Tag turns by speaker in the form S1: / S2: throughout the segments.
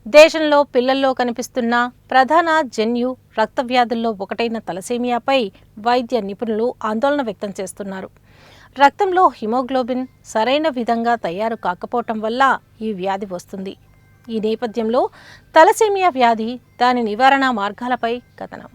S1: దేశంలో పిల్లల్లో కనిపిస్తున్న ప్రధాన జన్యు రక్త వ్యాధుల్లో ఒకటైన తలసేమియాపై వైద్య నిపుణులు ఆందోళన వ్యక్తం చేస్తున్నారు. రక్తంలో హిమోగ్లోబిన్ సరైన విధంగా తయారు కాకపోవటం వల్ల ఈ వ్యాధి వస్తుంది. ఈ నేపథ్యంలో తలసేమియా వ్యాధి, దాని నివారణ మార్గాలపై కథనం.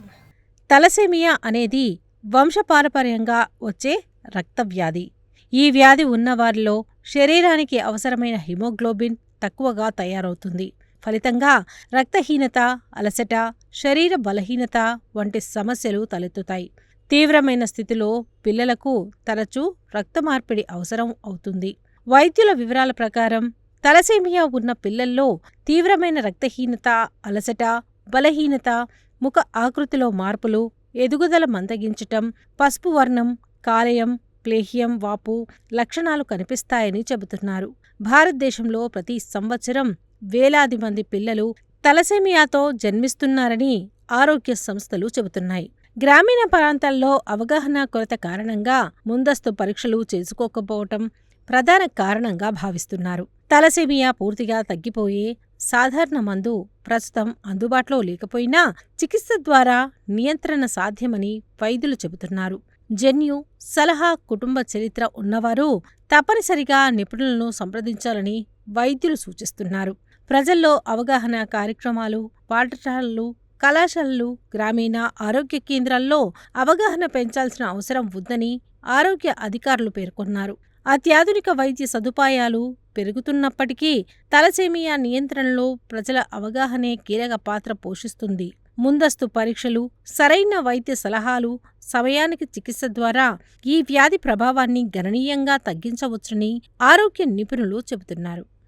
S1: తలసేమియా అనేది వంశపారపర్యంగా వచ్చే రక్త వ్యాధి. ఈ వ్యాధి ఉన్నవారిలో శరీరానికి అవసరమైన హిమోగ్లోబిన్ తక్కువగా తయారవుతుంది. ఫలితంగా రక్తహీనత, అలసట, శరీర బలహీనత వంటి సమస్యలు తలెత్తుతాయి. తీవ్రమైన స్థితిలో పిల్లలకు తరచూ రక్త మార్పిడి అవసరం అవుతుంది. వైద్యుల వివరాల ప్రకారం తలసేమియా ఉన్న పిల్లల్లో తీవ్రమైన రక్తహీనత, అలసట, బలహీనత, ముఖ ఆకృతిలో మార్పులు, ఎదుగుదల మందగించటం, పసుపు వర్ణం, కాలేయం, ప్లేహియం వాపు లక్షణాలు కనిపిస్తాయని చెబుతున్నారు. భారతదేశంలో ప్రతి సంవత్సరం వేలాది మంది పిల్లలు తలసేమియాతో జన్మిస్తున్నారని ఆరోగ్య సంస్థలు చెబుతున్నాయి. గ్రామీణ ప్రాంతాల్లో అవగాహన కొరత కారణంగా ముందస్తు పరీక్షలు చేసుకోకపోవటం ప్రధాన కారణంగా భావిస్తున్నారు. తలసేమియా పూర్తిగా తగ్గిపోయే సాధారణ మందు ప్రస్తుతం అందుబాటులో లేకపోయినా చికిత్స ద్వారా నియంత్రణ సాధ్యమని వైద్యులు చెబుతున్నారు. జన్యు, సలహా, కుటుంబ చరిత్ర ఉన్నవారు తప్పనిసరిగా నిపుణులను సంప్రదించాలని వైద్యులు సూచిస్తున్నారు. ప్రజల్లో అవగాహన కార్యక్రమాలు, పాఠశాలలు, కళాశాలలు, గ్రామీణ ఆరోగ్య కేంద్రాల్లో అవగాహన పెంచాల్సిన అవసరం ఉందని ఆరోగ్య అధికారులు పేర్కొన్నారు. అత్యాధునిక వైద్య సదుపాయాలు పెరుగుతున్నప్పటికీ తలసేమియా నియంత్రణలో ప్రజల అవగాహనే కీలక పాత్ర పోషిస్తుంది. ముందస్తు పరీక్షలు, సరైన వైద్య సలహాలు, సమయానికి చికిత్స ద్వారా ఈ వ్యాధి ప్రభావాన్ని గణనీయంగా తగ్గించవచ్చని ఆరోగ్య నిపుణులు చెబుతున్నారు.